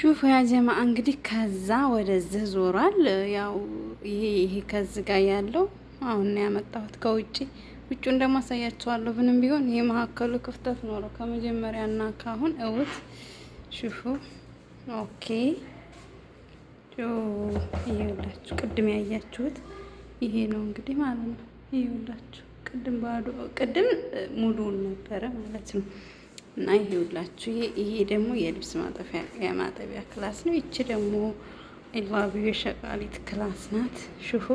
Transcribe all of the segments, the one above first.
ሹፍ ያ ጀማ እንግዲህ ከዛ ወደዚህ ዞሯል። ያው ይሄ ከዚህ ጋር ያለው አሁን ነው ያመጣሁት ከውጪ። ውጭውን ደግሞ አሳያችኋለሁ። ምንም ቢሆን ይሄ መሀከሉ ክፍተት ኖረው ከመጀመሪያና ካሁን እውት ሹፉ። ኦኬ ይኸውላችሁ ቅድም ያያችሁት ይሄ ነው እንግዲህ ማለት ነው። ይኸውላችሁ ቅድም ሙሉውን ነበረ ማለት ነው። እና ይኸውላችሁ ይሄ ደግሞ የልብስ ማጠቢያ ክላስ ነው። ይቺ ደግሞ ኢልባቢዮ የሸቃሊት ክላስ ናት። ሹፉ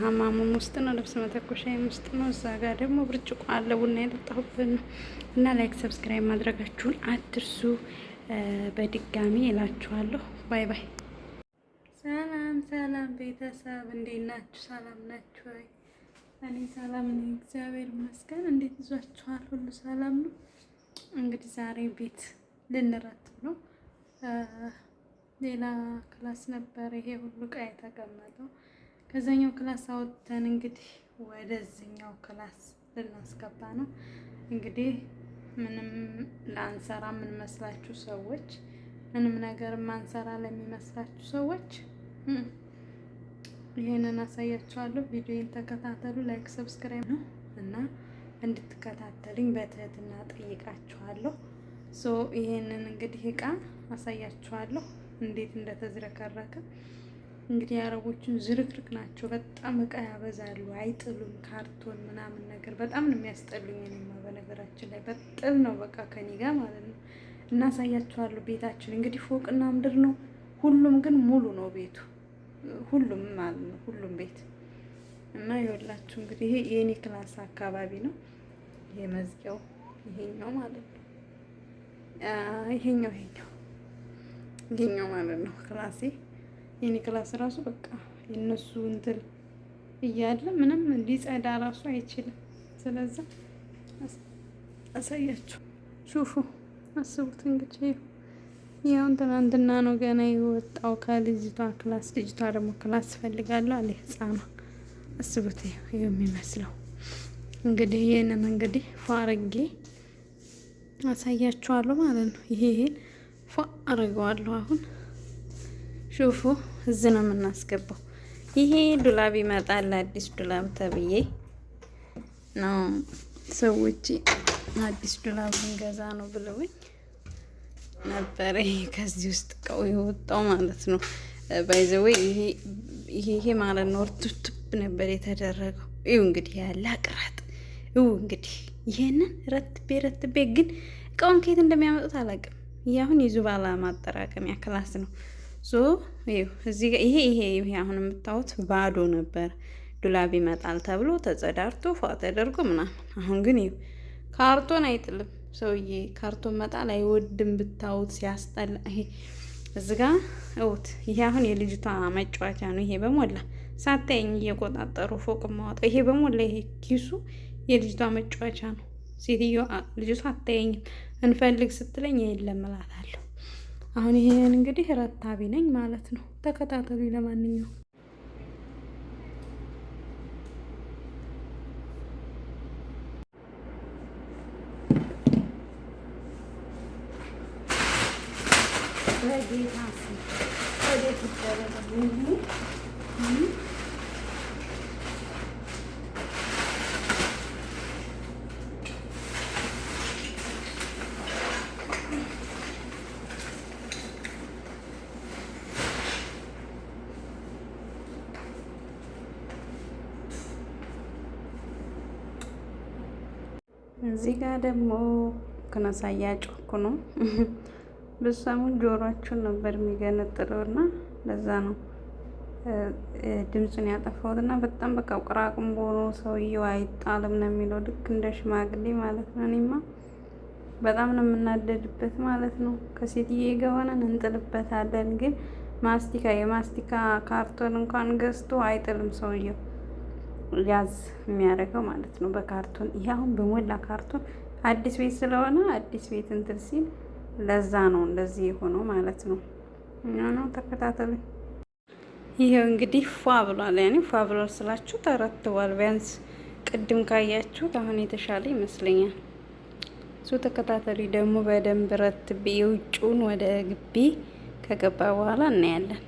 ሀማሙም ውስጥ ነው፣ ልብስ መተኮሻም ውስጥ ነው። እዛ ጋር ደግሞ ብርጭቆ አለ፣ ቡና የጠጣሁበት ነው። እና ላይክ ሰብስክራይብ ማድረጋችሁን አትርሱ። በድጋሚ እላችኋለሁ። ባይ ባይ። ሰላም ሰላም ቤተሰብ እንዴት ናችሁ? ሰላም ናችሁ ወይ? እኔ ሰላም ነኝ፣ እግዚአብሔር ይመስገን። እንዴት ይዟችኋል? ሁሉ ሰላም ነው? እንግዲህ ዛሬ ቤት ልንረትብ ነው። ሌላ ክላስ ነበር ይሄ ሁሉ እቃ የተቀመጠው። ከዛኛው ክላስ አወጥተን እንግዲህ ወደዚህኛው ክላስ ልናስገባ ነው። እንግዲህ ምንም ላንሰራ የምንመስላችሁ ሰዎች፣ ምንም ነገር ማንሰራ ለሚመስላችሁ ሰዎች ይሄንን አሳያችኋለሁ። ቪዲዮን ተከታተሉ። ላይክ ሰብስክራይብ ነው እና እንድትከታተሉኝ በትህትና ጠይቃችኋለሁ። ይሄንን እንግዲህ እቃ አሳያችኋለሁ እንዴት እንደተዝረከረከ። እንግዲህ የአረቦቹን ዝርክርክ ናቸው። በጣም እቃ ያበዛሉ፣ አይጥሉም። ካርቶን ምናምን ነገር በጣም ነው የሚያስጠሉኝ። እኔማ በነገራችን ላይ በጥል ነው በቃ ከኔ ጋር ማለት ነው። እናሳያችኋለሁ ቤታችን እንግዲህ ፎቅና ምድር ነው። ሁሉም ግን ሙሉ ነው ቤቱ፣ ሁሉም ማለት ነው፣ ሁሉም ቤት እና ይኸውላችሁ እንግዲህ ይሄ የኔ ክላስ አካባቢ ነው። ይሄ መዝጊያው ይሄኛው ማለት ነው። ይሄኛው ማለት ነው ክላሴ። የኔ ክላስ ራሱ በቃ የነሱ እንትን እያለ ምንም ሊጸዳ ራሱ አይችልም። ስለዚህ አሳያችሁ። ሹፉ አስቡት እንግዲህ ያው ትናንትና ነው ገና የወጣው ከልጅቷ ክላስ። ልጅቷ ደግሞ ክላስ ፈልጋለሁ አለ ህፃኗ። አስቡት ይሄ የሚመስለው እንግዲህ ይሄንን እንግዲህ ፏ አርጌ አሳያችኋለሁ ማለት ነው። ይሄን ፏ አርገዋለሁ አሁን። ሹፉ እዚህ ነው የምናስገባው። ይሄ ዱላብ ይመጣል፣ አዲስ ዱላብ ተብዬ ነው ሰዎች አዲስ ዱላብ እንገዛ ነው ብለውኝ ነበረ። ከዚህ ውስጥ ቀው የወጣው ማለት ነው። ባይዘዌ ይሄ ማለት ነው እርቱብ ነበር የተደረገው። ይኸው እንግዲህ ያለ አቅራጥ እንግዲህ ይሄንን ረትቤ ግን እቃውን ከየት እንደሚያመጡት አላውቅም። ይሄ አሁን የዙባላ ማጠራቀሚያ ክላስ ነው። እዚህ ጋር ይሄ አሁን የምታዩት ባዶ ነበር። ዱላብ ይመጣል ተብሎ ተጸዳርቶ ፏ ተደርጎ ምናምን። አሁን ግን ካርቶን አይጥልም ሰውዬ፣ ካርቶን መጣል አይወድም። ብታዩት ሲያስጠላ። ይሄ እዚህ ጋር ይሄ አሁን የልጅቷ መጫወቻ ነው። ይሄ በሞላ ሳታየኝ እየቆጣጠሩ ፎቅ ማወጣው ይሄ በሞላ ይሄ ኪሱ የልጅቷ መጫወቻ ነው። ሴትዮዋ ልጅቷ አታየኝም፣ እንፈልግ ስትለኝ የለም እላታለሁ። አሁን ይሄን እንግዲህ ረታቢ ነኝ ማለት ነው። ተከታተሉ። ለማንኛውም እዚህ ጋር ደግሞ ከነሳያ ጮኩ ነው። በሰሙን ጆሮአችሁን ነበር የሚገነጥለውና ለዛ ነው ድምፁን ያጠፋሁትና በጣም በቃ ቅራቅንቦ ነው። ሰውየው አይጣልም ነው የሚለው ልክ እንደ ሽማግሌ ማለት ነው። እኔማ በጣም ነው የምናደድበት ማለት ነው። ከሴትዬ ጋር ሆነን እንጥልበታለን፣ ግን የማስቲካ ካርቶን እንኳን ገዝቶ አይጥልም ሰውየው፣ ያዝ የሚያደርገው ማለት ነው በካርቶን። ይሄ አሁን በሞላ ካርቶን አዲስ ቤት ስለሆነ አዲስ ቤት እንትን ሲል ለዛ ነው እንደዚህ የሆነው ማለት ነው። እና ነው ተከታተሉ። ይሄው እንግዲህ ፏ ብሏል። ያኔ ፏ ብሏል ስላችሁ ተረትቧል። ቢያንስ ቅድም ካያችሁት አሁን የተሻለ ይመስለኛል። ተከታተሪ ደግሞ በደንብ ረትቤ የውጭውን ወደ ግቢ ከገባ በኋላ እናያለን።